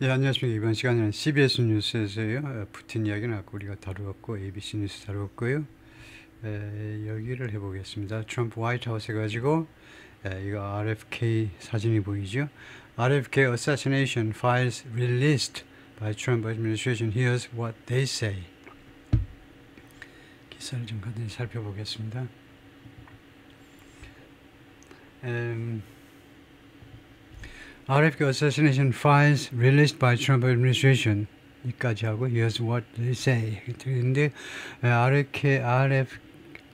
예, 안녕하십니까. 이번 시간에는 CBS 뉴스에서요, 푸틴 이야기는 아까 우리가 다루었고, ABC 뉴스 다루었고요. 여기를 해보겠습니다. 트럼프 화이트하우스 해가지고, 이거 RFK 사진이 보이죠? RFK assassination files released by Trump administration. Here's what they say. 기사를 좀 간단히 살펴보겠습니다. RFK assassination files released by Trump administration. 이까지 하고 here's what they say. 근데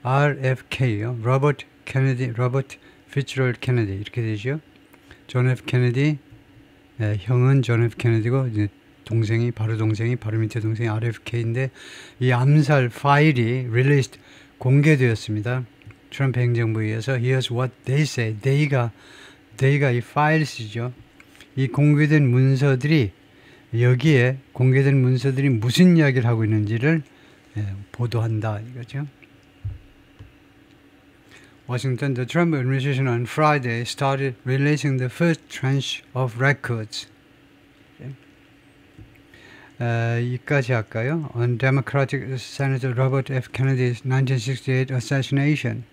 RFK요. 로버트 케네디, 로버트 피츠럴드 케네디 이렇게 되죠. 존 F 케네디, 형은 존 F 케네디고 이제 동생이 바로 밑에 동생이 RFK인데 이 암살 파일이 released 공개되었습니다. 트럼프 행정부에 의해서 here's what they say. they가 이 파일스죠. 이 공개된 문서들이 여기에 공개된 문서들이 무슨 이야기를 하고 있는지를 보도한다 이거죠. Washington, the Trump administration on Friday started releasing the first tranche of records. 이까지 할까요? On Democratic Senator Robert F. Kennedy's 1968 assassination,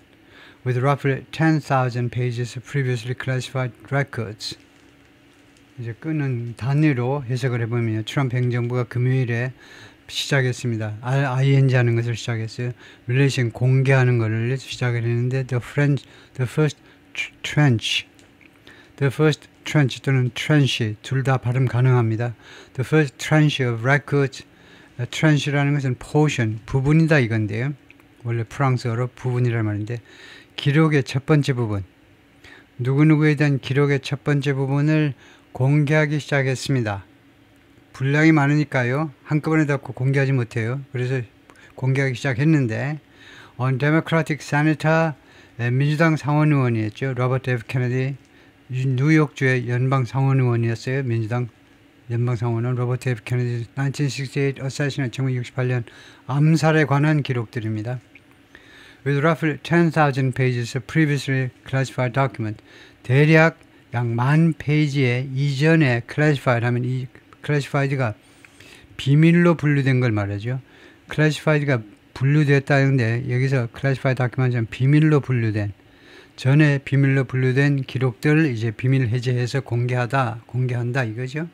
with roughly 10,000 pages of previously classified records. 이제 끄는 단위로 해석을 해보면 트럼프 행정부가 금요일에 시작했습니다. ING 하는 것을 시작했어요. 릴레이션 공개하는 것을 시작을 했는데 the first tranche 또는 tranche 둘 다 발음 가능합니다. The first tranche of records. tranche라는 것은 portion 부분이다 이건데요. 원래 프랑스어로 부분이란 말인데 기록의 첫 번째 부분, 누구누구에 대한 기록의 첫 번째 부분을 공개하기 시작했습니다. 분량이 많으니까요. 한꺼번에 다 공개하지 못해요. 그래서 공개하기 시작했는데 on Democratic Senator, 민주당 상원의원이었죠. 로버트 F. 케네디, 뉴욕주의 연방 상원의원이었어요. 민주당 연방 상원의원 로버트 F. 케네디 1968 assassination 1968년 암살에 관한 기록들입니다. With roughly 10,000 pages of previously classified document. 대략 약 10,000페이지의 이전에 classified 하면 이 classified가 비밀로 분류된 걸 말하죠. classified가 분류됐다는데 여기서 classified document은 비밀로 분류된, 전에 비밀로 분류된 기록들을 이제 비밀 해제해서 공개한다 이거죠.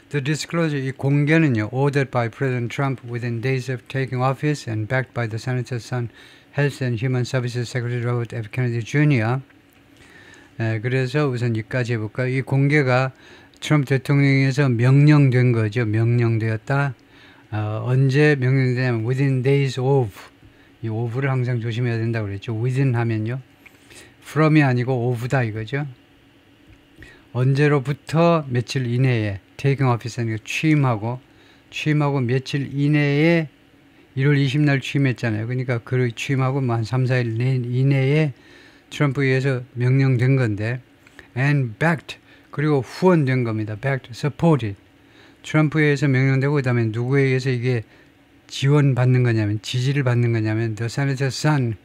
The disclosure, 이 공개는요, ordered by President Trump within days of taking office and backed by the Senator's son, Health and Human Services Secretary Robert F. Kennedy Jr. 그래서 우선 여기까지 해볼까요? 이 공개가 트럼프 대통령에서 명령된 거죠. 명령되었다. 언제 명령되냐면 within days of. 이 of를 항상 조심해야 된다고 그랬죠. within 하면요. from이 아니고 of다 이거죠. 언제로부터 며칠 이내에 taking office 하니까 취임하고 며칠 이내에 1월 20날 취임했잖아요. 그러니까 그 취임하고 한 3, 4일 이내에 트럼프에 의해서 명령된 건데 and backed, 그리고 후원된 겁니다. backed, supported. 트럼프에 의해서 명령되고 그다음에 누구에 의해서 이게 지원받는 거냐면 지지를 받는 거냐면 the Senator's son,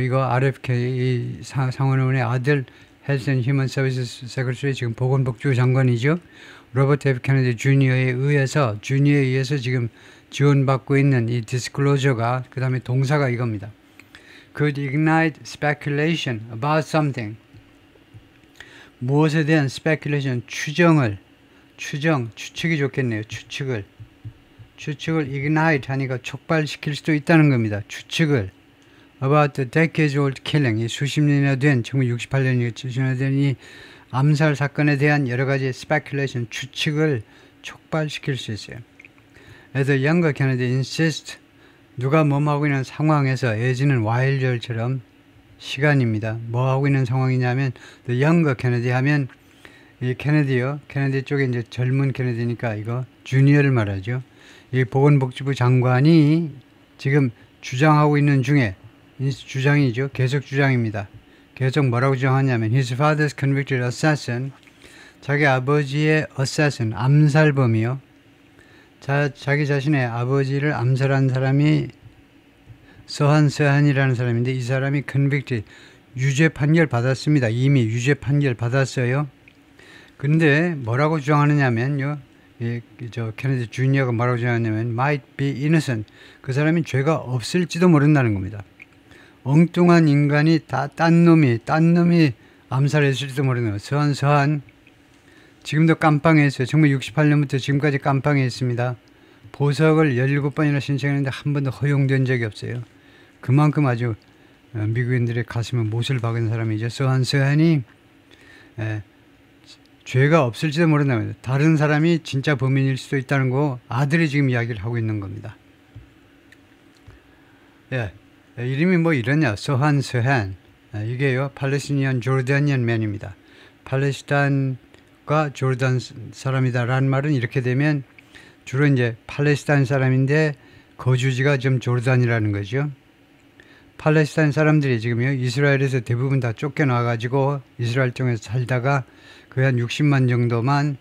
이거 RFK 상원의원의 아들 Health and Human Services Secretary, 지금 보건복지부 장관이죠. 로버트 F. 케네디 주니어에 의해서 지금 지원받고 있는 이 디스클로저가, 그 다음에 동사가 이겁니다. Could ignite speculation about something. 무엇에 대한 speculation, 추측이 좋겠네요. 추측을 ignite 하니까 촉발시킬 수도 있다는 겁니다. 추측을 about the decades old killing, 이 수십 년이나 된 1968년이 된 이 암살 사건에 대한 여러 가지 speculation, 추측을 촉발시킬 수 있어요. As the younger Kennedy insists, 누가 뭐하고 있는 상황에서, 에지는 와일절처럼 시간입니다. 뭐하고 있는 상황이냐면 the younger Kennedy 하면 이 케네디 쪽에 이제 젊은 케네디니까 이거 주니어를 말하죠. 이 보건복지부 장관이 지금 주장하고 있는 중에, 주장이죠. 계속 주장입니다. 계속 뭐라고 주장하냐면 his father's convicted assassin, 자기 아버지의 assassin, 암살범이요. 자기 자신의 아버지를 암살한 사람이 서한이라는 사람인데 이 사람이 convicted, 유죄 판결 받았습니다. 이미 유죄 판결 받았어요. 근데 뭐라고 주장하느냐면요. 저 케네디 주니어가 뭐라고 주장하냐면 might be innocent. 그 사람이 죄가 없을지도 모른다는 겁니다. 엉뚱한 인간이 딴 놈이 암살했을지도 모르는 거예요. 서한 지금도 깜빵했어요. 1968년부터 지금까지 깜빵에 있습니다. 보석을 17번이나 신청했는데 한 번도 허용된 적이 없어요. 그만큼 아주 미국인들의 가슴에 못을 박은 사람이죠. 서한이 죄가 없을지도 모른다면 다른 사람이 진짜 범인일 수도 있다는 거 아들이 지금 이야기를 하고 있는 겁니다. 예, 이름이 뭐 이러냐. 서한 이게요 팔레스티니안 조르다니안 맨입니다. 팔레스타인과 조르단 사람이다 라는 말은 이렇게 되면 주로 이제 팔레스타인 사람인데 거주지가 좀 조르단이라는 거죠. 팔레스타인 사람들이 지금요 이스라엘에서 대부분 다 쫓겨나 가지고 이스라엘 쪽에서 살다가 거의 한 60만 정도만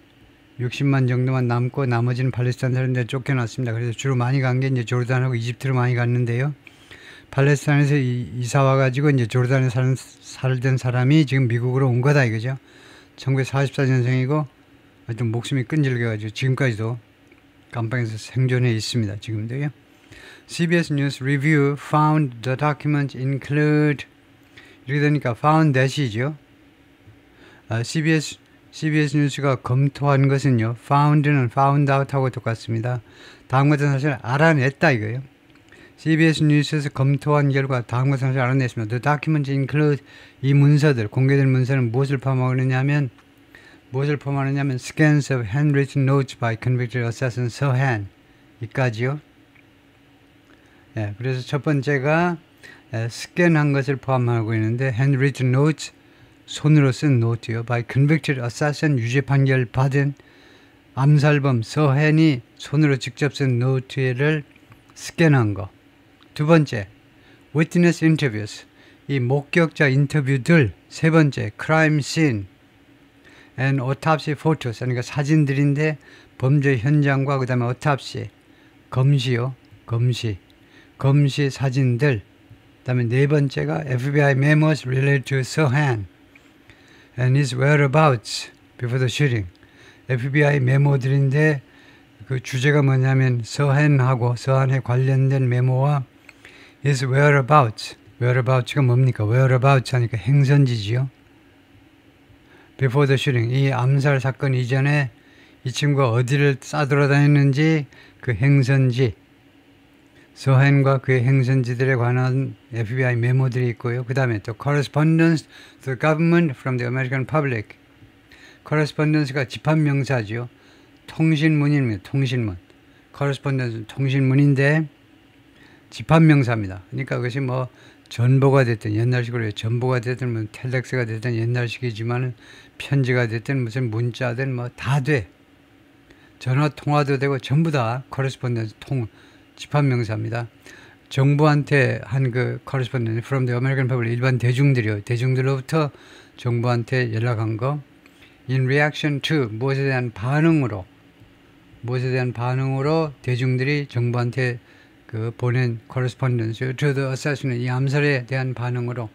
남고 나머지는 팔레스타인 사람들 쫓겨났습니다. 그래서 주로 많이 간 게 이제 조르단하고 이집트로 많이 갔는데요. 팔레스타인에서 이사 와가지고 이제 조르단에 살던 사람이 지금 미국으로 온 거다 이거죠. 1944년생이고 하여튼 목숨이 끈질겨가지고 지금까지도 감방에서 생존해 있습니다. 지금도요. CBS News Review found the documents include 이렇게 되니까 found that이죠. CBS 뉴스가 검토한 것은요. found는 found out하고 똑같습니다. 다음 같은 사실을 알아냈다 이거예요. CBS 뉴스에서 검토한 결과 다음 같은 사실을 알아냈습니다. The documents include 이 문서들, 공개된 문서는 무엇을 포함하느냐면 scans of handwritten notes by convicted assassin 서한 이까지요. 예, 그래서 첫 번째가 스캔한 것을 포함하고 있는데 handwritten notes 손으로 쓴 노트요. by convicted assassin 유죄 판결 받은 암살범 서한이 손으로 직접 쓴 노트를 스캔한 거. 두 번째 witness interviews 이 목격자 인터뷰들. 세 번째 crime scene and autopsy photos 그러니까 사진들인데 범죄 현장과 그 다음에 autopsy 검시요. 검시 사진들. 그 다음에 네 번째가 FBI memos related to 서한 and his whereabouts before the shooting. FBI 메모들인데 그 주제가 뭐냐면 서한에 관련된 메모와 his whereabouts가 뭡니까? whereabouts 하니까 행선지지요. before the shooting 이 암살 사건 이전에 이 친구가 어디를 싸돌아다녔는지 그 행선지 서한과 그의 행선지들에 관한 FBI 메모들이 있고요. 그 다음에 또 correspondence to the government from the American public. correspondence가 집합명사죠. 통신문입니다. 통신문. correspondence는 통신문인데 집합명사입니다. 그러니까 그것이 뭐 전보가 됐든 옛날식으로 전보가 됐든 뭐 텔렉스가 됐든 옛날식이지만 편지가 됐든 무슨 문자든 뭐 다 돼. 전화 통화도 되고 전부 다 correspondence 집합명사입니다. 정부한테 한 그 correspondence from the American public 일반 대중들로부터 정부한테 연락한 거 in reaction to 무엇에 대한 반응으로 대중들이 정부한테 그 보낸 correspondence to the assassin 이 암살에 대한 반응으로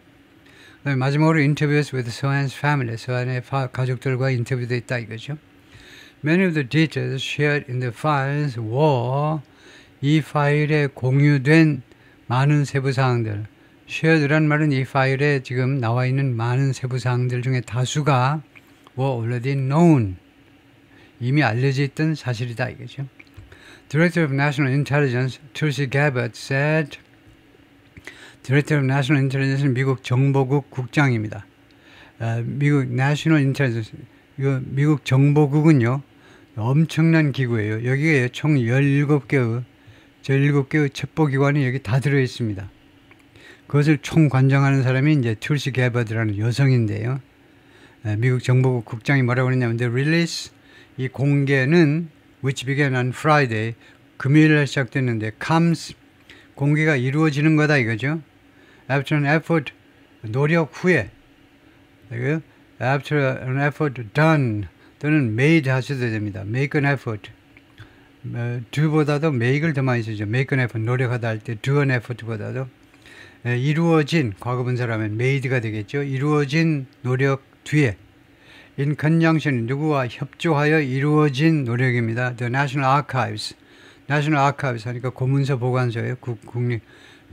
그다음에 마지막으로 interviews with 서한's family 서한의 가족들과 인터뷰도 있다 이거죠. Many of the details shared in the files were 이 파일에 공유된 많은 세부사항들 shared란 말은 이 파일에 지금 나와 있는 많은 세부사항들 중에 다수가 were already known 이미 알려져 있던 사실이다 이거죠. Director of National Intelligence Tulsi Gabbard said Director of National Intelligence는 미국 정보국 국장입니다. 미국 National Intelligence 미국 정보국은요 엄청난 기구예요. 여기에 총 17개의 첩보기관이 여기 다 들어있습니다. 그것을 총관장하는 사람이 이제 툴시 게버드라는 여성인데요. 미국 정보국 국장이 뭐라고 그랬냐면 The release, 이 공개는 which began on Friday, 금요일에 시작됐는데 comes, 공개가 이루어지는 거다 이거죠. After an effort, 노력 후에 After an effort done 또는 made 하셔도 됩니다. Make an effort. do보다도 make을 더 많이 쓰죠. make an effort, 노력하다 할 때 do an effort보다도 이루어진, 과거분사라면 made가 되겠죠. 이루어진 노력 뒤에 in conjunction, 누구와 협조하여 이루어진 노력입니다. The National Archives. National Archives 하니까 고문서 보관소예요.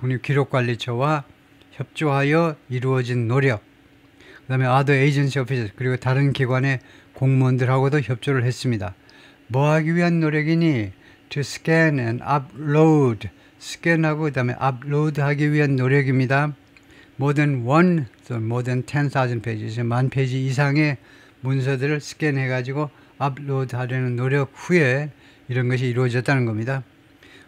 국립기록관리처와 협조하여 이루어진 노력. 그 다음에 other agency officers, 그리고 다른 기관의 공무원들하고도 협조를 했습니다. 뭐 하기 위한 노력이니? To scan and upload. 스캔하고 그 다음에 upload 하기 위한 노력입니다. More than 10,000 pages, 10,000페이지 이상의 문서들을 스캔해가지고 업로드 하려는 노력 후에 이런 것이 이루어졌다는 겁니다.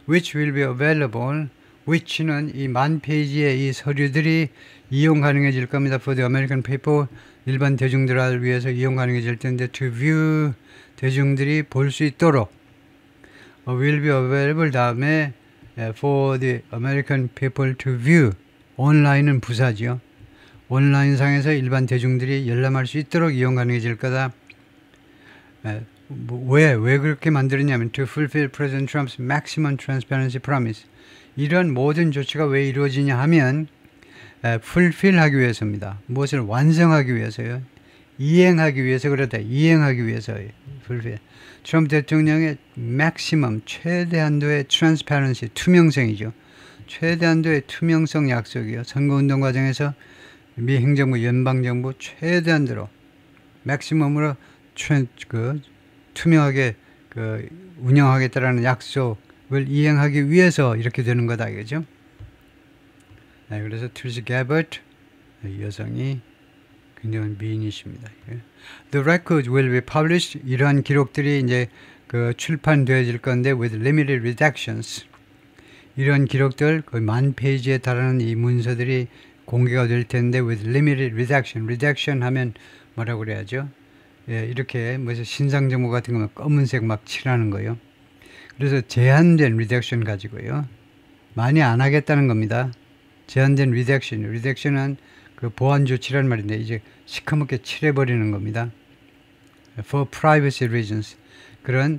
Which will be available, which는 이 10,000페이지의 이 서류들이 이용 가능해질 겁니다. For the American people, 일반 대중들을 위해서 이용 가능해질 텐데 to view, 대중들이 볼 수 있도록 will be available 다음에 for the American people to view, 온라인은 부사지요. 온라인상에서 일반 대중들이 열람할 수 있도록 이용 가능해질 거다. 왜 그렇게 만들었냐면 to fulfill President Trump's maximum transparency promise. 이런 모든 조치가 왜 이루어지냐 하면 fulfill하기 위해서입니다. 무엇을 완성하기 위해서요. 이행하기 위해서 그렇다. 이행하기 위해서요. fulfill. 트럼프 대통령의 maximum, 최대한도의 transparency, 투명성이죠. 최대한도의 투명성 약속이요. 선거운동 과정에서 미 행정부, 연방정부 최대한도로 맥시멈으로 투명하게 운영하겠다라는 약속을 이행하기 위해서 이렇게 되는 거다 이거죠. 네, 그래서 툴시 게버트 여성이 굉장히 미인이십니다. The records will be published. 이러한 기록들이 이제 출판되어질 건데 with limited redactions. 이런 기록들 거의 10,000페이지에 달하는 이 문서들이 공개가 될 텐데 with limited redaction. redaction 하면 뭐라고 그래야죠? 예, 이렇게 무슨 신상 정보 같은 거면 검은색 막 칠하는 거예요. 그래서 제한된 redaction 가지고요. 많이 안 하겠다는 겁니다. 제한된 redaction. redaction은 그 보안 조치란 말인데 이제 시커멓게 칠해버리는 겁니다. For privacy reasons. 그런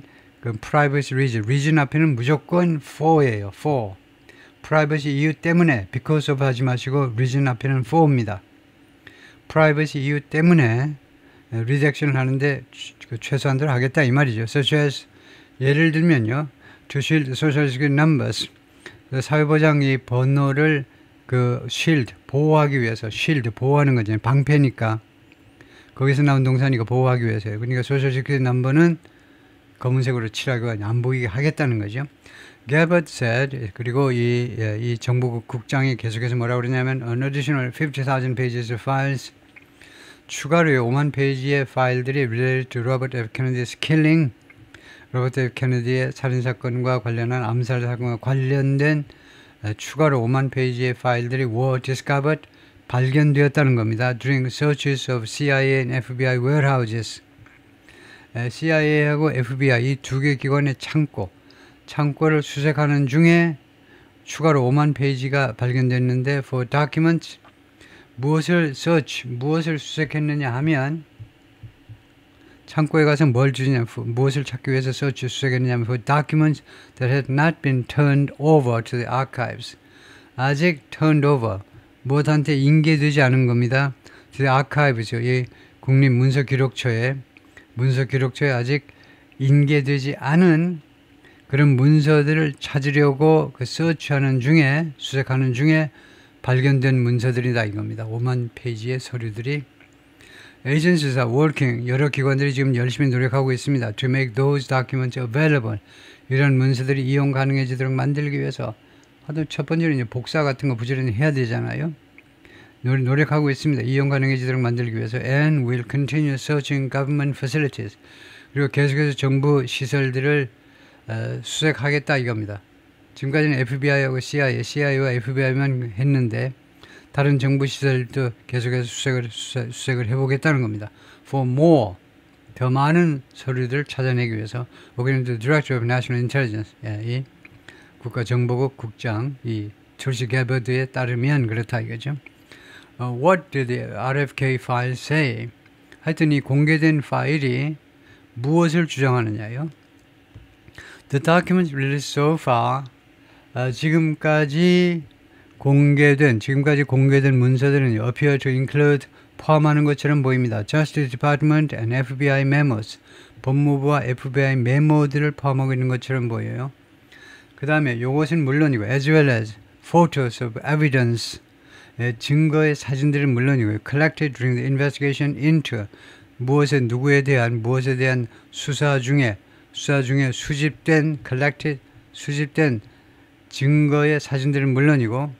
privacy reason 앞에는 무조건 for예요. for. privacy 이유 때문에 because of 하지 마시고 reason 앞에는 for입니다. privacy 이유 때문에 redaction을 하는데 최소한대로 하겠다 이 말이죠. such as 예를 들면요. to shield social security numbers. 사회보장 이 번호를 shield 보호하기 위해서 shield 보호하는 거잖아요. 방패니까 거기서 나온 동사니까 보호하기 위해서요. 그러니까 social security number는 검은색으로 칠하고 안 보이게 하겠다는 거죠. Gabbard said, 그리고 이 정보국 국장이 계속해서 뭐라고 그러냐면 an additional 50,000 pages of files, 추가로 5만 페이지의 파일들이 related to Robert F. Kennedy's killing, 로버트 F. 케네디의 살인사건과 관련한 암살사건과 관련된 추가로 5만 페이지의 파일들이 were discovered, 발견되었다는 겁니다. During searches of CIA and FBI warehouses. CIA하고 FBI 이 두 개 기관의 창고를 수색하는 중에 추가로 5만 페이지가 발견됐는데 for documents 무엇을 수색했느냐 하면 창고에 가서 뭘 주냐 무엇을 찾기 위해서 수색했느냐 하면 for documents that had not been turned over to the archives 아직 turned over 무엇한테 인계되지 않은 겁니다. to the archives 이 국립문서기록처에 아직 인계되지 않은 그런 문서들을 찾으려고 서치하는 중에 수색하는 중에 발견된 문서들이다 이겁니다. 5만 페이지의 서류들이 agencies are working 여러 기관들이 지금 열심히 노력하고 있습니다. to make those documents available 이런 문서들이 이용 가능해지도록 만들기 위해서 하도 첫 번째로 이제 복사 같은 거 부지런히 해야 되잖아요. 노력하고 있습니다. 이용 가능해지도록 만들기 위해서 and will continue searching government facilities 그리고 계속해서 정부 시설들을 수색하겠다 이겁니다. 지금까지는 FBI하고 CIA와 FBI만 했는데 다른 정부 시설도 계속해서 수색을 해보겠다는 겁니다. For more 더 많은 서류들을 찾아내기 위해서 according to the Director of National Intelligence 이 국가정보국 국장 이 툴시 게버드에 따르면 그렇다 이거죠. What did the RFK file say? 하여튼 이 공개된 파일이 무엇을 주장하느냐요? The documents released so far 지금까지 공개된 문서들은 appear to include 포함하는 것처럼 보입니다. Justice Department and FBI memos. 법무부와 FBI 메모들을 포함하고 있는 것처럼 보여요. 그 다음에 이것은 물론이고 as well as photos of evidence. 증거의 사진들은 물론이고요. Collected during the investigation into 무엇에 대한 수사 중에 수집된 증거의 사진들은 물론이고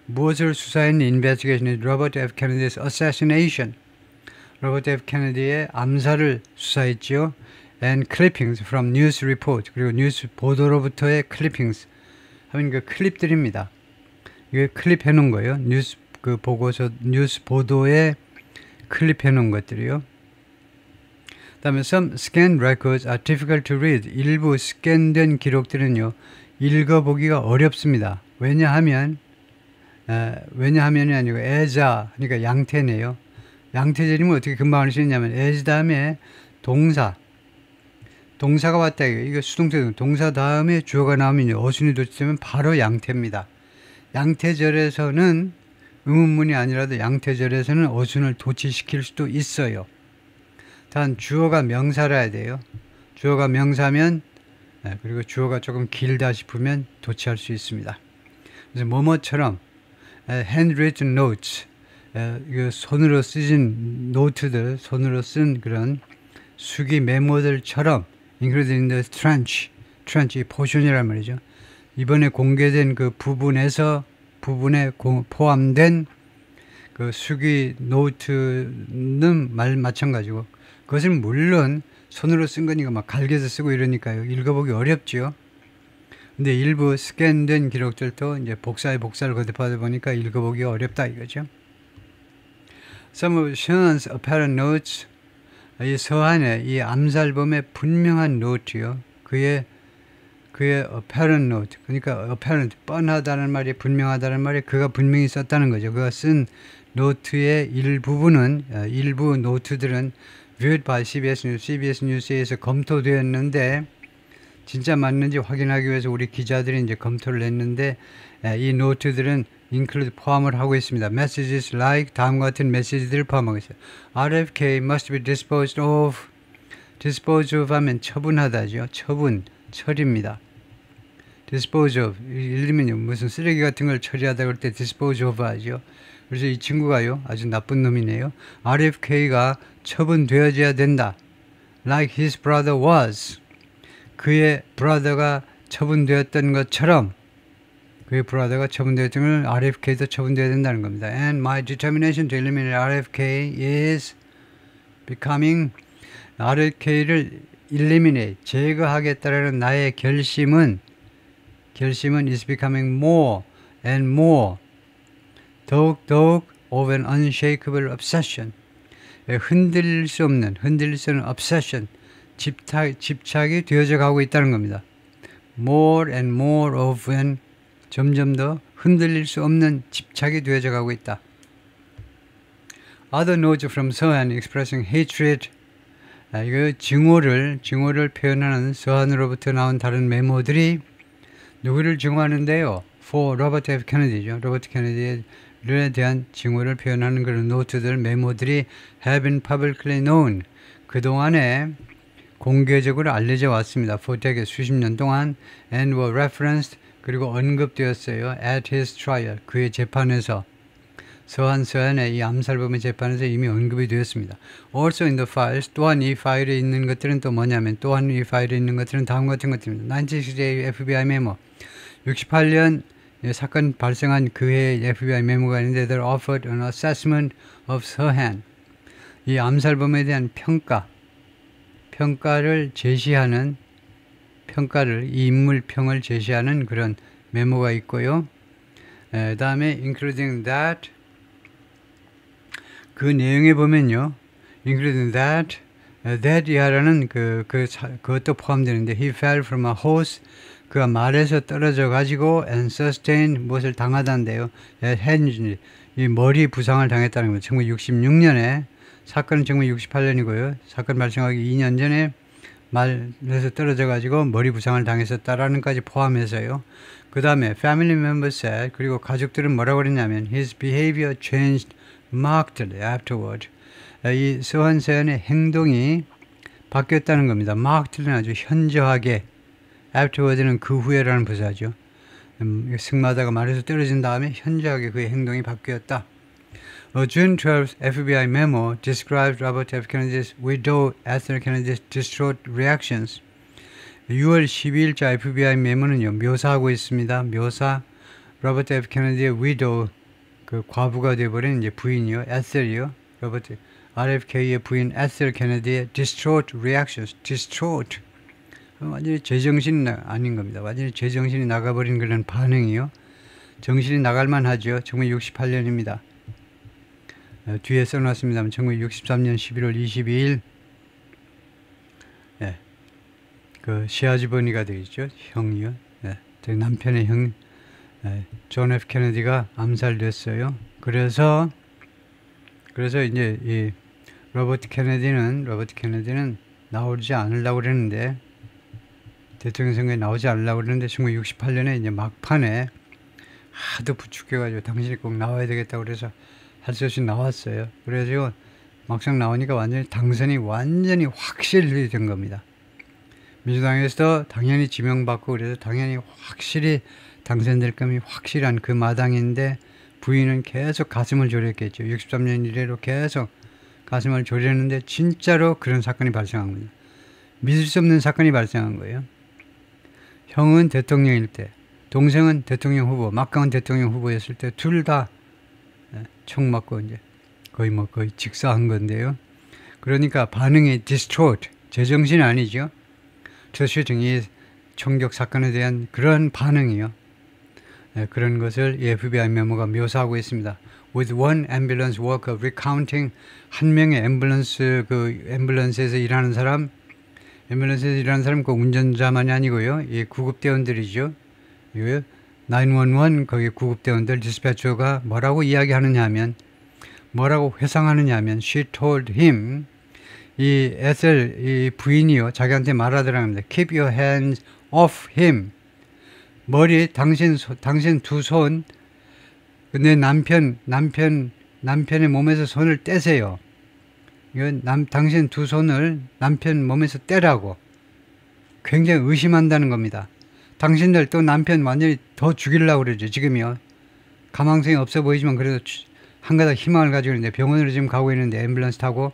무엇을 수사했는 investigation Robert F. Kennedy's assassination. 로버트 F. 케네디의 암살을 수사했죠. And clippings from news report. 그리고 뉴스 보도로부터의 clippings. 하면 그 클립들입니다. 이게 클립해 놓은 거예요. 뉴스 보도에 클립해 놓은 것들이요. 다음에 some scanned records are difficult to read. 일부 스캔된 기록들은요. 읽어보기가 어렵습니다. 왜냐하면이 아니고 as아 그러니까 양태네요. 양태절이면 어떻게 금방 알 수 있냐면 as 다음에 동사가 왔다 이거 수동태 동사 다음에 주어가 나오면 어순이 도치되면 바로 양태입니다. 양태절에서는 의문문이 아니라도 양태절에서는 어순을 도치시킬 수도 있어요. 단 주어가 명사라야 돼요. 주어가 명사면 그리고 주어가 조금 길다 싶으면 도치할 수 있습니다. 그래서 뭐뭐처럼 handwritten notes 손으로 쓰진 노트들 손으로 쓴 그런 수기 메모들처럼 included in the trench 포션이란 말이죠. 이번에 공개된 그 부분에 포함된 그 수기 노트는 마찬가지고 그것은 물론 손으로 쓴 거니까 막 갈겨서 쓰고 이러니까요. 읽어보기 어렵죠. 근데 일부 스캔된 기록들도 이제 복사를 거듭하다 보니까 읽어보기 어렵다 이거죠. Some of Sean's apparent notes, 이 서한의 이 암살범의 분명한 노트요. 그의 apparent note, 그러니까 apparent 뻔하다는 말이 분명하다는 말이 그가 분명히 썼다는 거죠. 그가 쓴 노트의 일부 노트들은 viewed by CBS News에서 검토되었는데 진짜 맞는지 확인하기 위해서 우리 기자들이 이제 검토를 했는데 이 노트들은 include 포함을 하고 있습니다. Messages like 다음과 같은 메시지들을 포함하고 있어요. RFK must be disposed of. dispose of 하면 처분하다죠. 처리입니다. dispose of 일리면요 무슨 쓰레기 같은 걸 처리하다 그럴 때 dispose of 하죠. 그래서 이 친구가요 아주 나쁜 놈이네요. RFK가 처분되어져야 된다. Like his brother was. 그의 brother가 처분되었던 것처럼 그의 brother가 처분되었던 걸 RFK도 처분되어야 된다는 겁니다. And my determination to eliminate RFK is becoming RFK를 eliminate 제거하겠다라는 나의 결심은 is becoming more and more 더욱 of an unshakable obsession 흔들릴 수 없는 obsession 집착이 되어져 가고 있다는 겁니다. More and more of an 점점 더 흔들릴 수 없는 집착이 되어져 가고 있다. Other notes from 서한 expressing hatred 이거 증오를 표현하는 서한으로부터 나온 다른 메모들이 누구를 증오하는데요? For Robert F. Kennedy죠. 로버트 케네디에 대한 증오를 표현하는 그런 노트들, 메모들이 have been publicly known. 그동안에 공개적으로 알려져 왔습니다. for 대개 수십 년 동안 and were referenced 그리고 언급되었어요. at his trial 그의 재판에서 서한의 이 암살범의 재판에서 이미 언급이 되었습니다. Also in the files 또한 이 파일에 있는 것들은 또 뭐냐면 또한 이 파일에 있는 것들은 다음 같은 것들입니다. 1968 FBI 메모 68년 사건 발생한 그해의 FBI 메모가 있는데 they offered an assessment of 서한 이 암살범에 대한 평가를 제시하는 이 인물평을 제시하는 그런 메모가 있고요. 다음에 including that 그 내용에 보면요. including that 이하라는 그것도 포함되는데 he fell from a horse 그가 말에서 떨어져 가지고 and sustained 무엇을 당하다인데요. 이 머리 부상을 당했다는 거죠. 1966년에 사건은 1968년이고요. 사건 발생하기 2년 전에 말에서 떨어져 가지고 머리 부상을 당했었다라는 까지 포함해서요. 그 다음에 family members said 그리고 가족들은 뭐라고 그랬냐면 his behavior changed markedly afterward. 이 서한 세안의 행동이 바뀌었다는 겁니다. markedly는 아주 현저하게, afterward는 그 후에라는 부사죠. 승마다가 말에서 떨어진 다음에 현저하게 그의 행동이 바뀌었다. A June 12th FBI memo described Robert F. Kennedy's widow Ethel Kennedy's distraught reactions. 6월 12일자 FBI 메모는요, 묘사하고 있습니다. 묘사, 로버트 F. 케네디의 widow, 그 과부가 되어버린 이제 부인이요, 에셀이요, 로버트 RFK의 부인 에셀 케네디의 distraught reactions, distraught. 완전히 제정신이 아닌 겁니다. 완전히 제정신이 나가버린 그런 반응이요. 정신이 나갈만 하죠. 1968년입니다. 뒤에 써놨습니다만 1963년 11월 22일 그 시아즈버니가 되겠죠. 형이요. 남편의 형 존 F 케네디가 암살됐어요. 그래서 이제 이 로버트 케네디는 나오지 않으려고 그랬는데, 대통령 선거에 나오지 않으려고 그랬는데 1968년에 이제 막판에 하도 부추겨가지고 당신이 꼭 나와야 되겠다고 그래서 할 수 없이 나왔어요. 그래서 막상 나오니까 당선이 완전히 확실히 된 겁니다. 민주당에서도 당연히 지명받고 그래서 당연히 확실히 당선될 감이 확실한 그 마당인데, 부인은 계속 가슴을 졸였겠죠. 63년 이래로 계속 가슴을 졸였는데 진짜로 그런 사건이 발생한 겁니다. 믿을 수 없는 사건이 발생한 거예요. 형은 대통령일 때, 동생은 대통령 후보, 막강한 대통령 후보였을 때 둘 다 총 맞고 이제 거의 직사한 건데요. 그러니까 반응이 distraught, 제정신이 아니죠. 트러슈팅이 총격 사건에 대한 그런 반응이요. 그런 것을 FBI 메모가 묘사하고 있습니다. With one ambulance worker recounting, 한 명의 앰뷸런스에서 일하는 사람, 그 운전자만이 아니고요. 이 구급대원들이죠. 911 거기 구급대원들, 디스패처가 뭐라고 이야기하느냐 하면, 뭐라고 회상하느냐 하면, she told him, 이 에셀, 이 부인이요, 자기한테 말하더라는 겁니다. Keep your hands off him. 머리, 당신 두 손, 내 남편의 몸에서 손을 떼세요. 이건 당신 두 손을 남편 몸에서 떼라고. 굉장히 의심한다는 겁니다. 당신들 또 남편 완전히 더 죽이려고 그러죠, 지금이요. 가망성이 없어 보이지만 그래도 한 가닥 희망을 가지고 있는데, 병원으로 지금 가고 있는데, 앰뷸런스 타고,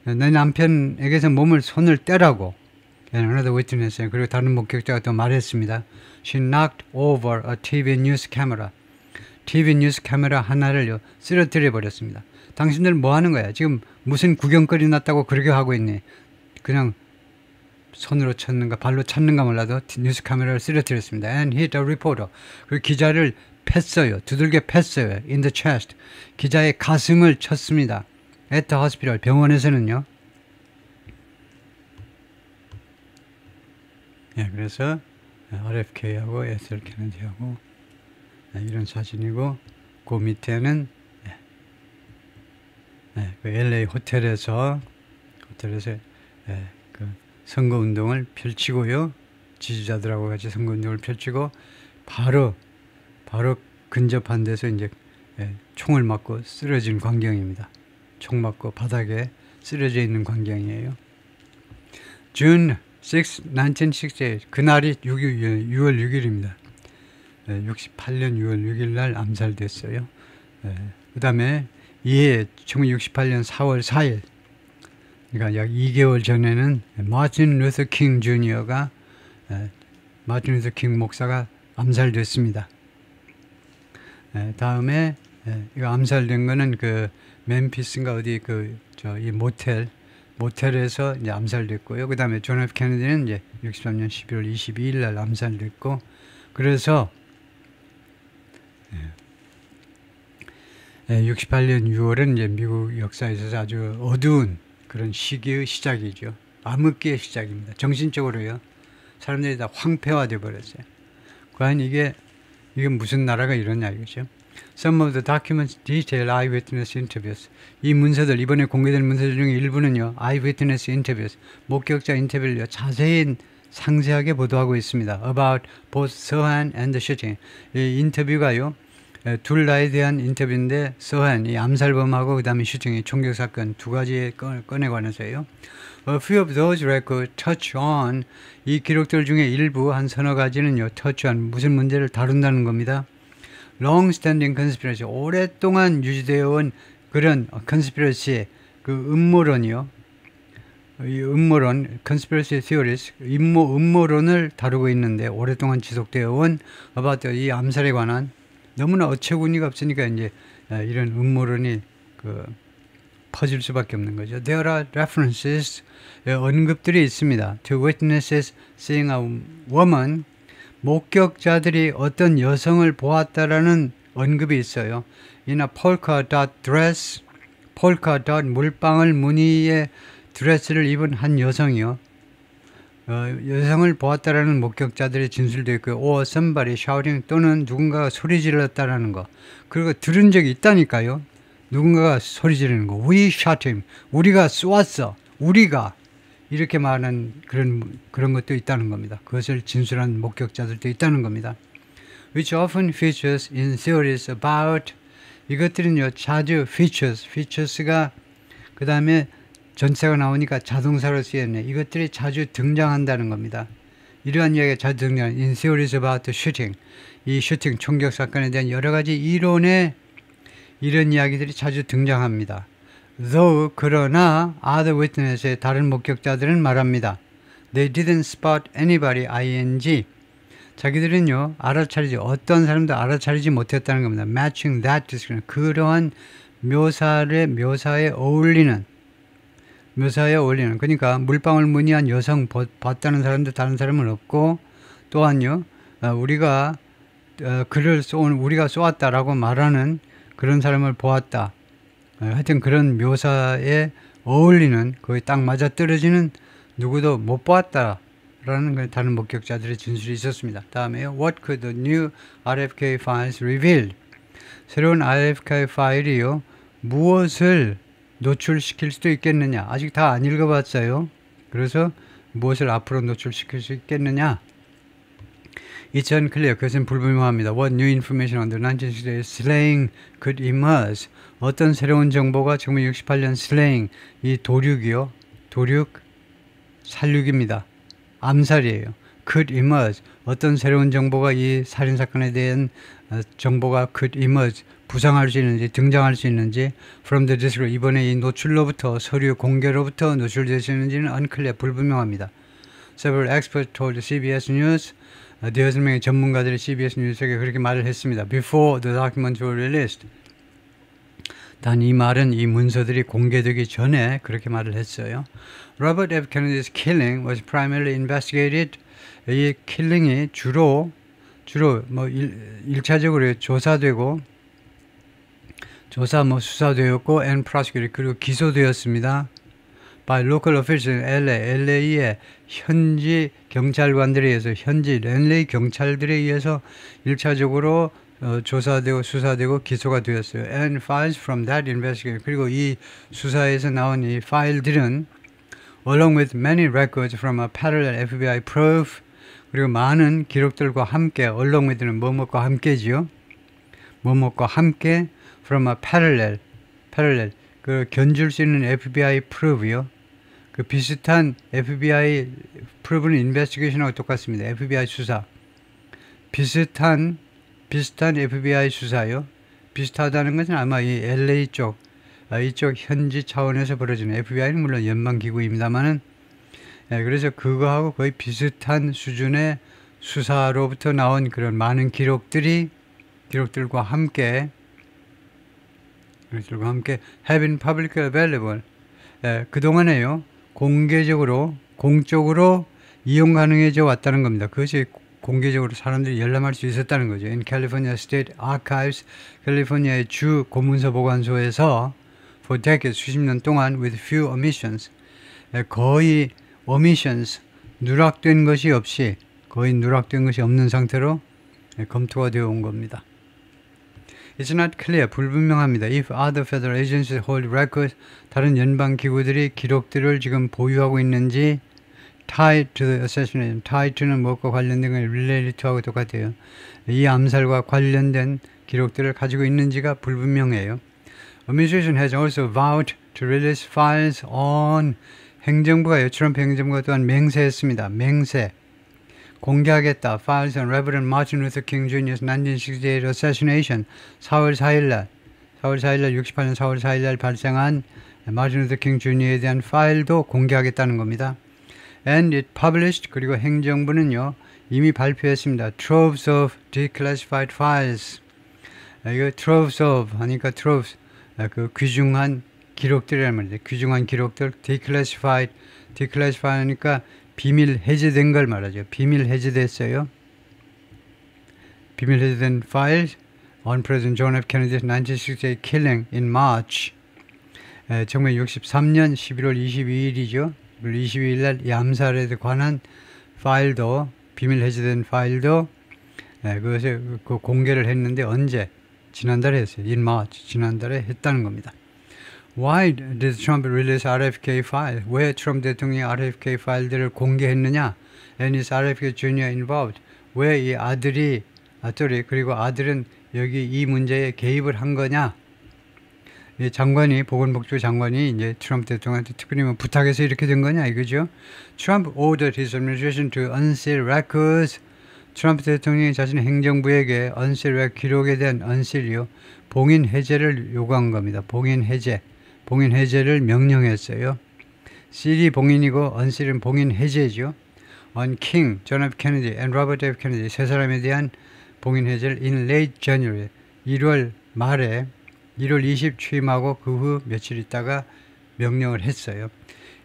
내 남편에게서 손을 떼라고. Another witness, 그리고 다른 목격자가 또 말했습니다. She knocked over a TV news camera. TV 뉴스 카메라 하나를 쓰러뜨려 버렸습니다. 당신들 뭐 하는 거야? 지금 무슨 구경거리 났다고 그렇게 하고 있니? 그냥 손으로 쳤는가 발로 찼는가 몰라도 뉴스 카메라를 쓰러뜨렸습니다. And hit a reporter. 그리고 기자를 팼어요. 두들겨 팼어요. In the chest. 기자의 가슴을 쳤습니다. At the hospital. 병원에서는요. 그래서 RFK하고 에셀 케네디하고 이런 사진이고, 그 밑에는 그 LA 호텔에서 그 선거운동을 펼치고요. 지지자들하고 같이 선거운동을 펼치고, 바로 근접한 데서 이제 총을 맞고 쓰러진 광경입니다. 총 맞고 바닥에 쓰러져 있는 광경이에요. June 6, 1968, 그날이 6월 6일입니다. 68년 6월 6일 날 암살됐어요. 그 다음에 이해 1968년 4월 4일, 그러니까 약 2개월 전에는 마틴 루터 킹 주니어가, 마틴 루터 킹 목사가 암살됐습니다. 다음에 이거 암살된 거는 그 멤피스인가 어디 이 모텔에서 이제 암살됐고요. 그 다음에 존 F 케네디는 이제 63년 11월 22일 날 암살됐고, 그래서 68년 6월은 이제 미국 역사에 있어서 아주 어두운 그런 시기의 시작이죠. 암흑기의 시작입니다. 정신적으로요. 사람들이 다 황폐화되어 버렸어요. 과연 이게 무슨 나라가 이러냐 이거죠. Some of the documents detail eyewitness interviews. 이 문서들, 이번에 공개된 문서들 중에 일부는요, eyewitness interviews, 목격자 인터뷰를 자세히 상세하게 보도하고 있습니다. About both 서한 and the shooting. 이 인터뷰가요, 둘 다에 대한 인터뷰인데 서한 이 암살범하고 그 다음에 슈팅의 총격 사건 두 가지의 건에 관해서요. A few of those records touch on 이 기록들 중에 일부 한 서너 가지는요. touch on 무슨 문제를 다룬다는 겁니다. long-standing conspiracy 오랫동안 유지되어 온 그런 conspiracy 그 음모론이요. 이 음모론 conspiracy theories 음모론을 다루고 있는데 오랫동안 지속되어 온 about 이 암살에 관한 너무나 어처구니가 없으니까 이제 이런 음모론이 퍼질 수밖에 없는 거죠. There are references 언급들이 있습니다. To witnesses seeing a woman 목격자들이 어떤 여성을 보았다라는 언급이 있어요. In a polka dot dress, polka dot 물방울 무늬의 드레스를 입은 한 여성이요. 여성을 보았다라는 목격자들의 진술도 있고요. or somebody shouting 또는 누군가가 소리 질렀다라는 거. 그리고 들은 적이 있다니까요. 누군가가 소리 지르는 거. We shot him. 우리가 쏘았어. 우리가. 이렇게 말하는 그런 것도 있다는 겁니다. 그것을 진술한 목격자들도 있다는 겁니다. Which often features in theories about 이것들은요. 자주 features가 그 다음에 전체가 나오니까 자동사로 쓰였네. 이것들이 자주 등장한다는 겁니다. 이러한 이야기가 자주 등장하는 in theories about the shooting. 이 슈팅 총격 사건에 대한 여러 가지 이론에 이런 이야기들이 자주 등장합니다. Though 그러나 other witness의 다른 목격자들은 말합니다. They didn't spot anybody ing. 자기들은요 알아차리지 어떤 사람도 알아차리지 못했다는 겁니다. Matching that description. 그러한 묘사에 어울리는 그러니까 물방울 무늬한 여성 봤다는 사람도 다른 사람은 없고 또한요 우리가 우리가 쏘았다라고 말하는 그런 사람을 보았다. 하여튼 그런 묘사에 어울리는 거의 딱 맞아떨어지는 누구도 못 보았다라는 다른 목격자들의 진술이 있었습니다. 다음에 What could the new RFK files reveal? 새로운 RFK 파일이요. 무엇을 노출시킬 수도 있겠느냐. 아직 다 안 읽어봤어요. 그래서 무엇을 앞으로 노출시킬 수 있겠느냐. It's unclear. 그것은 불분명합니다. What new information on the 1960s slaying could emerge? 어떤 새로운 정보가 1968년 slaying, 이 도륙이요. 살육입니다. 암살이에요. Could emerge. 어떤 새로운 정보가 이 살인사건에 대한 정보가 could emerge. 부상할 수 있는지, 등장할 수 있는지 from the disclosure. 이번에 이 노출로부터, 서류 공개로부터 노출될 수 있는지는 unclear. 불분명합니다. Several experts told CBS News. 대여섯 명의 전문가들이 CBS 뉴스에게 그렇게 말을 했습니다. Before the documents were released. 단 이 말은 이 문서들이 공개되기 전에 그렇게 말을 했어요. Robert F. Kennedy's killing was primarily investigated. 이 킬링이 주로 뭐 1차적으로 수사되었고 and prosecuted 그리고 기소되었습니다. by local officials LA의 현지 경찰관들에 의해서 현지 LA 경찰들에 의해서 1차적으로 조사되고 수사되고 기소가 되었어요. And files from that investigation 그리고 이 수사에서 나온 이 파일들은 along with many records from a parallel FBI probe 그리고 많은 기록들과 함께 along with는 뭐뭐과 함께지요. 뭐뭐과 함께 from a parallel 그 견줄 수 있는 FBI probe요. 그 비슷한 FBI probe는 investigation하고 똑같습니다. FBI 수사. 비슷한 FBI 수사요. 비슷하다는 것은 아마 이 LA 쪽, 이쪽 현지 차원에서 벌어지는 FBI는 물론 연방기구입니다만은 그래서 그거하고 거의 비슷한 수준의 수사로부터 나온 그런 많은 기록들과 함께 have been publicly available. 그동안에요. 공적으로 이용 가능해져 왔다는 겁니다. 그것이 공개적으로 사람들이 열람할 수 있었다는 거죠. In California State Archives, 캘리포니아의 주 공문서 보관소에서 for decades, 수십 년 동안 with few omissions, 거의 omissions, 누락된 것이 없는 상태로 검토가 되어 온 겁니다. It's not clear, 불분명합니다. If other federal agencies hold records, 다른 연방 기구들이 기록들을 지금 보유하고 있는지 tied to the assassination, tied to는 무엇과 관련된 건 related to하고 똑같아요. 이 암살과 관련된 기록들을 가지고 있는지가 불분명해요. Administration has also vowed to release files on 행정부가요. 트럼프 행정부가 또한 맹세했습니다. 맹세. 공개하겠다. Files on Reverend Martin Luther King Jr.'s 1968 assassination. 4월 4일날 68년 4월 4일날 발생한 마틴 루터 킹 주니어에 대한 파일도 공개하겠다는 겁니다. And it published, 그리고 행정부는요 이미 발표했습니다. Troves of declassified files. 이거 troves of 하니까 troves 그 귀중한 기록들이란 말이죠. 귀중한 기록들, declassified 하니까 비밀 해제된 걸 말하죠. 비밀 해제됐어요. 비밀 해제된 files on President John F. Kennedy's 1968 killing in March. 1963년 11월 22일이죠. 11월 22일 날 이 암살에 관한 파일도 비밀 해제된 파일도 그것을 공개를 했는데 언제? 지난달에 했어요. In March. 지난달에 했다는 겁니다. Why did Trump release RFK file? 왜 트럼프 대통령이 RFK 파일들을 공개했느냐? And is RFK Jr. involved? 왜 이 아들이 그리고 아들은 여기 이 문제에 개입을 한 거냐? 장관이 보건복지부 장관이 이제 트럼프 대통령한테 특별히 부탁해서 이렇게 된 거냐 이거죠. Trump ordered his administration to unseal records. 트럼프 대통령이 자신의 행정부에게 unseal 기록에 대한 unseal이요 봉인 해제를 요구한 겁니다. 봉인 해제를 명령했어요. seal이 봉인이고 unseal은 봉인 해제죠. On King, John F. Kennedy, and Robert F. Kennedy 세 사람에 대한 봉인 해제를 in late January 1월 말에 1월 20 취임하고 그 후 며칠 있다가 명령을 했어요.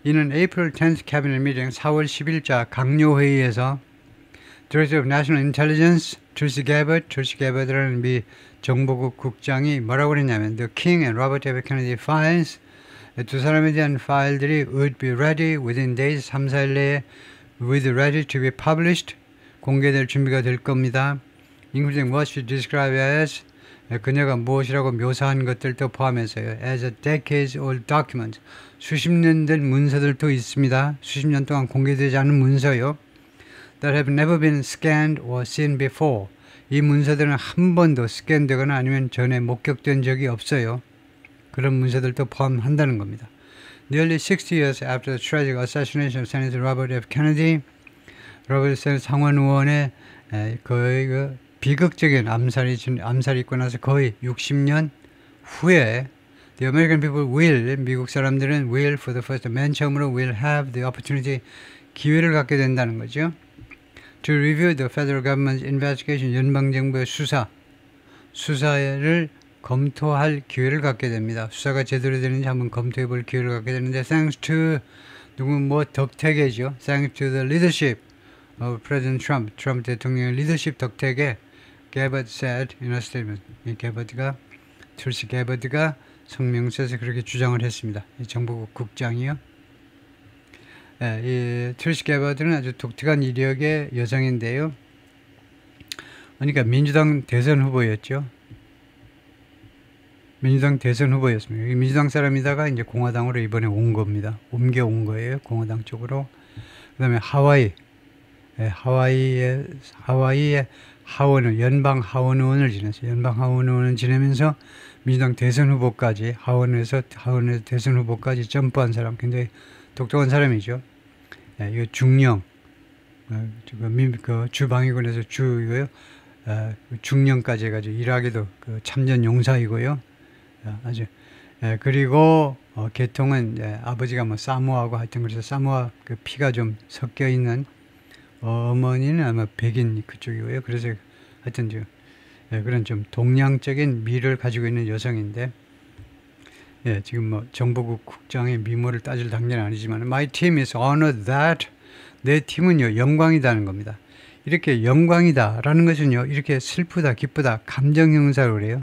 이는 April 10th Cabinet Meeting 4월 10일자 강요회의에서 Director of National Intelligence Tulsi Gabbard라는 미 정보국 국장이 뭐라고 그랬냐면 The King and Robert F. Kennedy files 두 사람에 대한 파일들이 would be ready within days 3, 4일 내에 with ready to be published 공개될 준비가 될 겁니다. including what she described as 그녀가 무엇이라고 묘사한 것들도 포함해서요. as a decades old document 수십 년 된 문서들도 있습니다. 수십 년 동안 공개되지 않은 문서요. that have never been scanned or seen before 이 문서들은 한 번도 스캔되거나 아니면 전에 목격된 적이 없어요. 그런 문서들도 포함한다는 겁니다. Nearly 60 years after the tragic assassination of Senator Robert F. Kennedy 로버트 케네디 상원 의원의 거의 그 비극적인 암살이 있고 나서 거의 60년 후에 The American people will, 미국 사람들은 will for the first, 맨 처음으로 will have the opportunity, 기회를 갖게 된다는 거죠. To review the federal government's investigation, 연방정부의 수사를 검토할 기회를 갖게 됩니다. 수사가 제대로 되는지 한번 검토해 볼 기회를 갖게 되는데 thanks to 덕택이죠. Thanks to the leadership of President Trump, 트럼프 대통령의 리더십 덕택에 Gabbard said in a statement. Tulsi Gabbard가 성명서에서 그렇게 주장을 했습니다. 이 정보국 국장이요. 이 Tulsi Gabbard는 아주 독특한 이력의 여성인데요. 그러니까 민주당 대선 후보였죠. 민주당 대선 후보였습니다. 민주당 사람이다가 이제 공화당으로 이번에 온 겁니다. 옮겨온 거예요. 공화당 쪽으로. 그 다음에 하와이의 하원의원, 연방 하원의원을 지냈어요. 연방 하원의원을 지내면서 민주당 대선 후보까지 하원에서 대선 후보까지 점프한 사람, 굉장히 독특한 사람이죠. 이거 중령, 그 주방위군에서 주이고요. 중령까지 해가지고 일하기도 그 참전 용사이고요. 아주 그리고 계통은 아버지가 뭐 사모아고 하여튼 그래서 사모아 그 피가 좀 섞여 있는 어머니는 아마 백인 그쪽이고요. 그래서 하여튼 그런 좀 동양적인 미를 가지고 있는 여성인데, 지금 뭐 정보국 국장의 미모를 따질 단계는 아니지만, My team is honored that 내 팀은요 영광이다는 겁니다. 이렇게 영광이다라는 것은요 이렇게 슬프다, 기쁘다, 감정 형사로 그래요.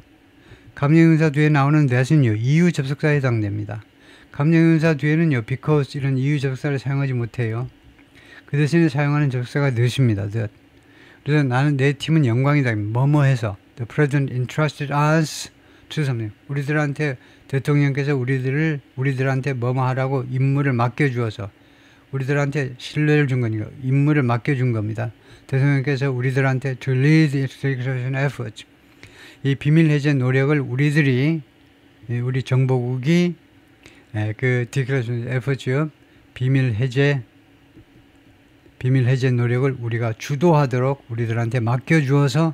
감정 형사 뒤에 나오는 that은요 이유 접속사에 해당됩니다. 감정 형사 뒤에는요 because 이런 이유 접속사를 사용하지 못해요. 그 대신에 사용하는 접속사가 that입니다. that. 그래서 나는 내 팀은 영광이다. 뭐뭐해서 The President entrusted us to something. 우리들한테 대통령께서 우리들한테 뭐뭐하라고 임무를 맡겨주어서 우리들한테 신뢰를 준 거니까 임무를 맡겨준 겁니다. 대통령께서 우리들한테 to lead the execution efforts. 이 비밀 해제 노력을 우리 정보국이 그 디클레이션 에포츠 비밀 해제 노력을 우리가 주도하도록 우리들한테 맡겨주어서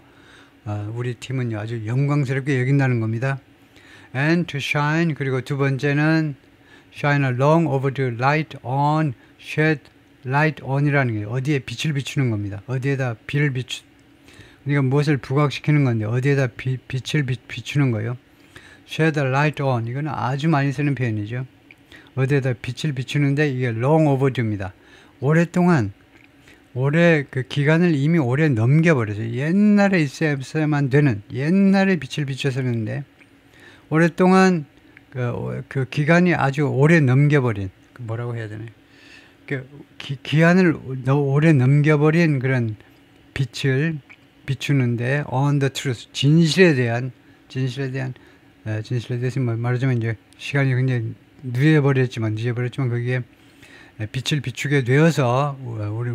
우리 팀은 아주 영광스럽게 여긴다는 겁니다. And to shine, 그리고 두 번째는 shine a long overdue light on, shed light on이라는 게 어디에 빛을 비추는 겁니다. 어디에다 빛을 그러니까 무엇을 부각시키는 건데 어디에다 빛을 비추는 거예요. shed a light on, 이거는 아주 많이 쓰는 표현이죠. 어디에다 빛을 비추는데 이게 long overdue입니다. 오랫동안 그 기간을 이미 오래 넘겨버려서 옛날에 있어야만 되는 옛날에 빛을 비춰서는데 오랫동안 그 기간이 아주 오래 넘겨버린 뭐라고 해야 되나요? 기한을 오래 넘겨버린 그런 빛을 비추는데 on the truth, 진실에 대해서 말하자면 이제 시간이 굉장히 늦어버렸지만 거기에 빛을 비추게 되어서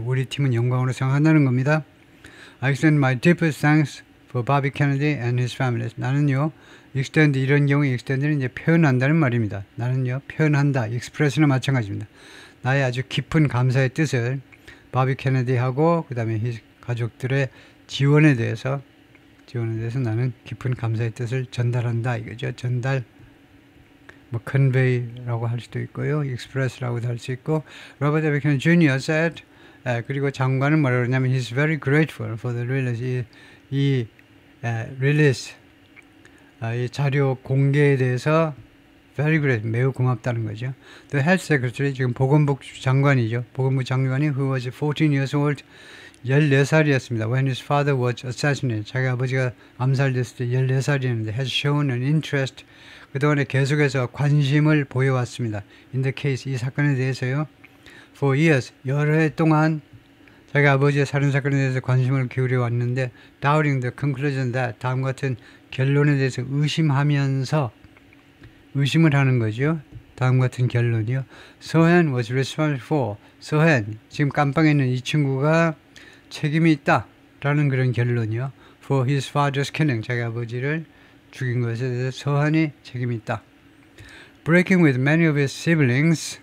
우리 팀은 영광으로 생각한다는 겁니다. I extend my deepest thanks for Bobby Kennedy and his family. 나는요, extend, 이런 경우에 extend는 이제 표현한다는 말입니다. 나는요, 표현한다, express나 마찬가지입니다. 나의 아주 깊은 감사의 뜻을 바비 케네디하고 그 다음에 가족들의 지원에 대해서 나는 깊은 감사의 뜻을 전달한다 이거죠. 전달, convey라고 할 수도 있고요, express라고도 할 수 있고. 로버트 F. Kennedy Jr. said, 그리고 장관은 뭐라고 그러냐면 he's very grateful for the release, 이 자료 공개에 대해서 very great, 매우 고맙다는 거죠. The Health Secretary, 지금 보건부 장관이죠. 보건부 장관이 who was 14 years old, 14살이었습니다. When his father was assassinated, 자기 아버지가 암살됐을 때 14살이었는데 has shown an interest, 그동안에 계속해서 관심을 보여왔습니다. In the case, 이 사건에 대해서요. For years, 여러 해 동안 자기 아버지의 살인사건에 대해서 관심을 기울여 왔는데 doubting the conclusion that, 다음 같은 결론에 대해서 의심을 하는 거죠. 다음 같은 결론이요. 서hen was responsible for, 서hen, 지금 깜빵에 있는 이 친구가 책임이 있다 라는 그런 결론이요. For his father's killing, 자기 아버지를 죽인 것에 대해서 서한이 책임이 있다. Breaking with many of his siblings,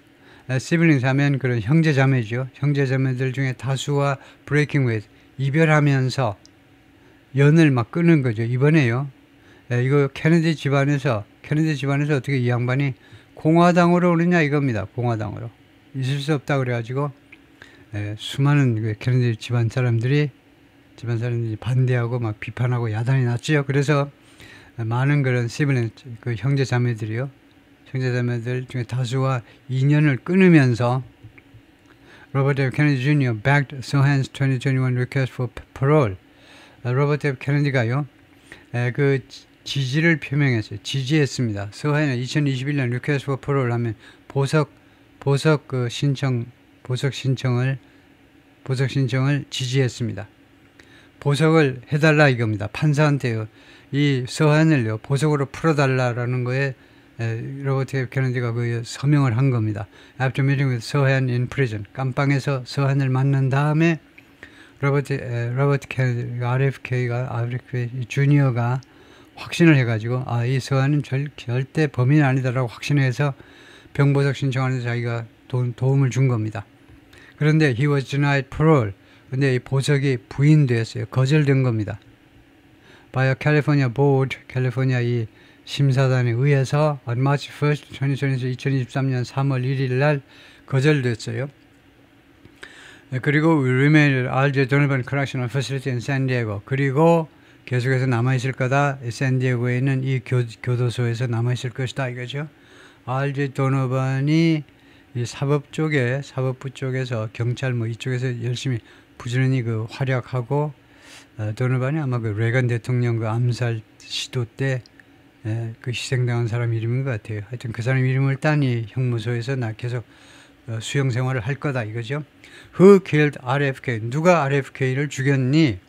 siblings 하면 그런 형제자매죠. 형제자매들 중에 다수와 breaking with, 이별하면서 연을 막 끊은 거죠. 이번에요. 이거 케네디 집안에서 어떻게 이 양반이 공화당으로 오느냐 이겁니다. 공화당으로 있을 수 없다 그래가지고 수많은 케네디 집안 사람들이 반대하고 막 비판하고 야단이 났죠. 그래서 많은 그런 시블링, 그 형제자매들 중에 다수와 인연을 끊으면서 로버트 F. 케네디 Jr. backed Sohan's 2021 request for parole. 로버트 F. 케네디가요, 그 지지를 표명했어요. 지지했습니다. 서한의 2021년 request for parole 하면 보석 신청을 지지했습니다. 보석을 해달라 이겁니다. 판사한테요. 이 서한을요, 보석으로 풀어달라라는 거에 로버트 F. 케네디가 그 서명을 한 겁니다. After meeting with Sohan in prison, 깜빵에서 서한을 만난 다음에 로버트 케네디, RFK 주니어가 확신을 해가지고 이 서한은 절대 범인이 아니다라고 확신해서 병보석 신청하는데 자기가 도움을 준 겁니다. 그런데 he was denied parole. 근데 이 보석이 부인되었어요. 거절된 겁니다. By a California board, 캘리포니아 이 심사단에 의해서 on March 1st, 2023년 3월 1일 날 거절됐어요. 그리고 we remain at RJ Donovan Correctional Facility in San Diego. 그리고 계속해서 남아있을 거다. 샌디에고에 있는 이 교도소에서 남아있을 것이다 이거죠. RJ 도노반이 이 사법부 쪽에서 경찰 이쪽에서 열심히 부지런히 그 활약하고, 도노반이 아마 그 레건 대통령 그 암살 시도 때 그 희생당한 사람 이름인 것 같아요. 하여튼 그 사람 이름을 딴 이 형무소에서 나 계속 수용 생활을 할 거다 이거죠. Who killed RFK? 누가 RFK를 죽였니?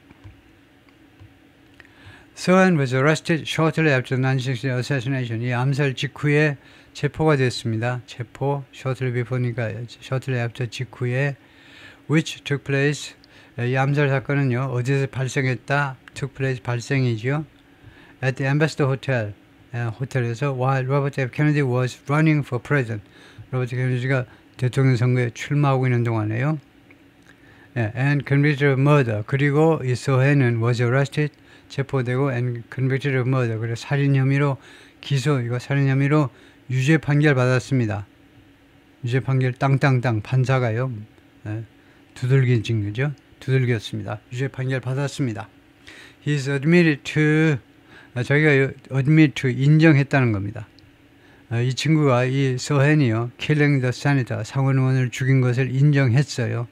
Sohan was arrested shortly after the 1960 assassination. 이 암살 직후에 체포가 됐습니다. shortly before니까 shortly after 직후에 which took place. 이 암살 사건은요, 어디서 발생했다? took place 발생이죠. at the Ambassador Hotel, 호텔에서 while Robert F. Kennedy was running for president. 로버트 케네디가 대통령 선거에 출마하고 있는 동안에요. And convicted of murder. 그리고 이 서해는 was arrested, 체포되고 and convicted of murder. 그래서 살인 혐의로 살인 혐의로 유죄 판결 받았습니다. 유죄 판결 땅땅땅 판사가요. 두들긴 증거죠. 두들겼습니다. 유죄 판결 받았습니다. He's admitted to 자기가 admit to 인정했다는 겁니다. 이 친구가 이 서헨이요. killing the senator 상원 의원을 죽인 것을 인정했어요.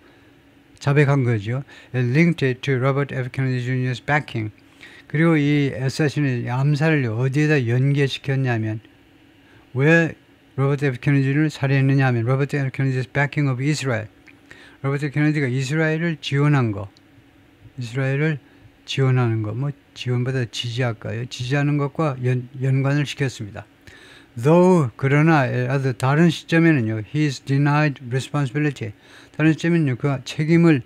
자백한 거죠. And linked it to Robert F. Kennedy Jr.'s backing. 그리고 이 assassin을 암살을 어디에다 연계시켰냐면 왜 로버트 F. 케네디를 살해했느냐 하면 로버트 F. 케네디's backing of Israel. 로버트 케네디가 이스라엘을 지원한 거. 이스라엘을 지원하는 거. 뭐 지원보다 지지할까요? 지지하는 것과 연관을 시켰습니다. Though 그러나 다른 시점에는요. He's denied responsibility. 다른 시점에는요. 그 책임을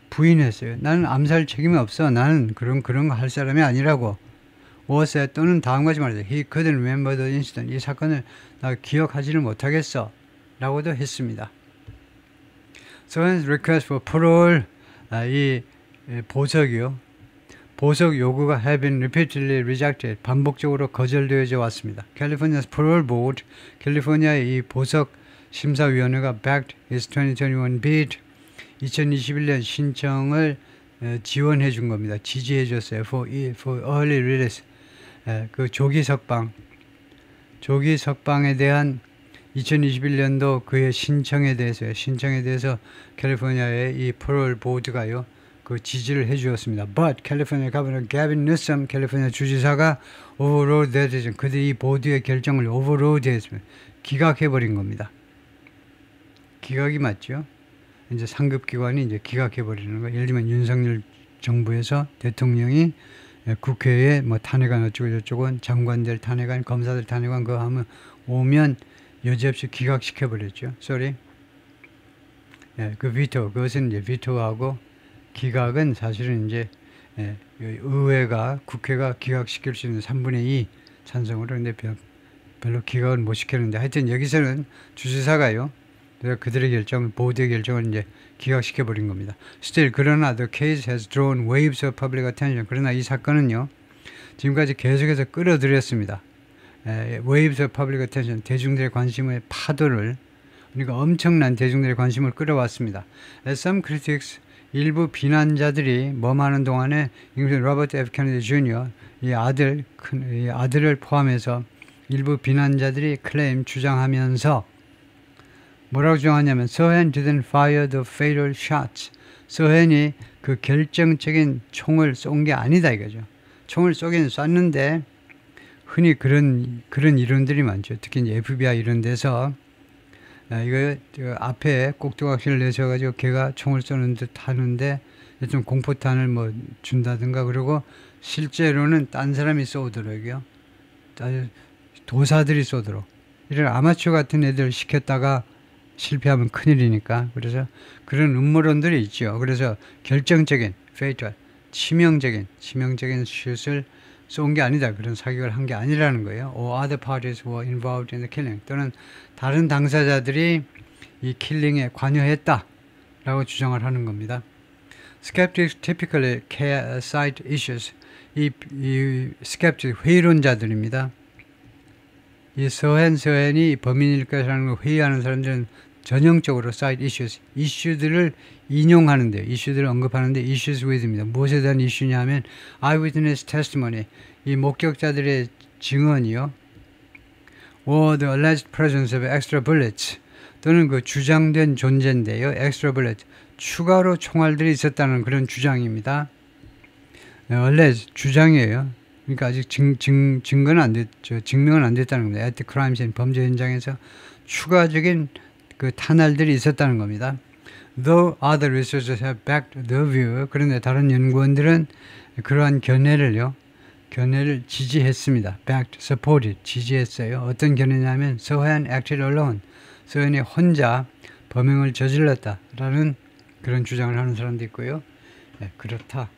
부인했어요. 나는 암살 책임이 없어. 나는 그런 거 할 사람이 아니라고. was 또는 다음과 같이 말했어요. He couldn't remember the incident. 이 사건을 나 기억하지를 못하겠어. 라고도 했습니다. Sohen's request for parole 이 보석이요. 보석 요구가 have been repeatedly rejected. 반복적으로 거절되어져 왔습니다. California's parole board, 캘리포니아의 이 보석 심사위원회가 backed his 2021 bid. 2021년 신청을 지원해 준 겁니다. 지지해 줬어요. For early release. 그 조기 석방에 대한 2021년도 그의 신청에 대해서 캘리포니아의 이 parole 보드가요. 그 지지를 해 주었습니다. But California Governor Gavin Newsom, 캘리포니아 주지사가 overrode that decision. 그들이 이 보드의 결정을 overrode 했습니다. 기각해 버린 겁니다. 기각이 맞죠? 이제 상급기관이 이제 기각해 버리는 거. 예를 들면 윤석열 정부에서 대통령이 국회에 뭐 탄핵안 어쩌고 저쩌고 장관들 탄핵안, 검사들 탄핵안 그거 하면 오면 여지없이 기각시켜 버렸죠. Sorry. 그 비토 그것은 이제 비토하고 기각은 사실은 이제 의회가 국회가 기각시킬 수 있는 3분의 2 찬성으로 근데 별로 기각을 못 시켰는데 하여튼 여기서는 주지사가요. 그들의 결정, 보드의 결정을 이제 기각시켜 버린 겁니다. Still, 그러나 the case has drawn waves of public attention. 그러나 이 사건은요, 지금까지 계속해서 끌어들였습니다. waves of public attention, 대중들의 관심의 파도를, 그러니까 엄청난 대중들의 관심을 끌어왔습니다. As some critics, 일부 비난자들이 머무는 동안에 로버트 F. 케네디 Jr. 이 아들을 포함해서 일부 비난자들이 주장하면서 뭐라고 주장하냐면 서hen didn't fire the fatal shots. 서hen이 그 결정적인 총을 쏜 게 아니다 이거죠. 총을 쏘긴 쐈는데 흔히 그런 이론들이 많죠. 특히 이제 FBI 이런 데서 이거 앞에 꼭두각시를 내셔가지고 걔가 총을 쏘는 듯 하는데 좀 공포탄을 뭐 준다든가 그러고 실제로는 딴 사람이 쏘더라고요. 도사들이 쏘도록 이런 아마추어 같은 애들 시켰다가 실패하면 큰일이니까. 그래서 그런 음모론들이 있죠. 그래서 결정적인 fatal, 치명적인 슛을 쏜 게 아니다. 그런 사격을 한 게 아니라는 거예요. Or other parties were involved in the killing. 또는 다른 당사자들이 이 킬링에 관여했다라고 주장을 하는 겁니다. Skeptics typically cite issues. 이 skeptic 회의론자들입니다. 이 서hen이 범인일 것이라는 걸 회의하는 사람들은 전형적으로 cite issues, 이슈들을 인용하는데, 이슈들을 언급하는데 issues with입니다. 무엇에 대한 이슈냐 하면 eyewitness testimony, 이 목격자들의 증언이요. or the alleged presence of extra bullets, 또는 그 주장된 존재인데요. extra bullet, 추가로 총알들이 있었다는 그런 주장입니다. alleged, 주장이에요. 그러니까 아직 증거는 안 됐죠. 증명은 안 됐다는 겁니다. at the crime scene, 범죄 현장에서 추가적인 그 탄알들이 있었다는 겁니다. Though other researchers have backed the view, 그런데 다른 연구원들은 그러한 견해를 지지했습니다. backed, supported, 지지했어요. 어떤 견해냐면 서hen acted alone, 서hen이 혼자 범행을 저질렀다라는 그런 주장을 하는 사람도 있고요. 그렇다.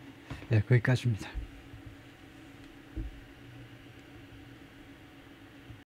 거기까지입니다.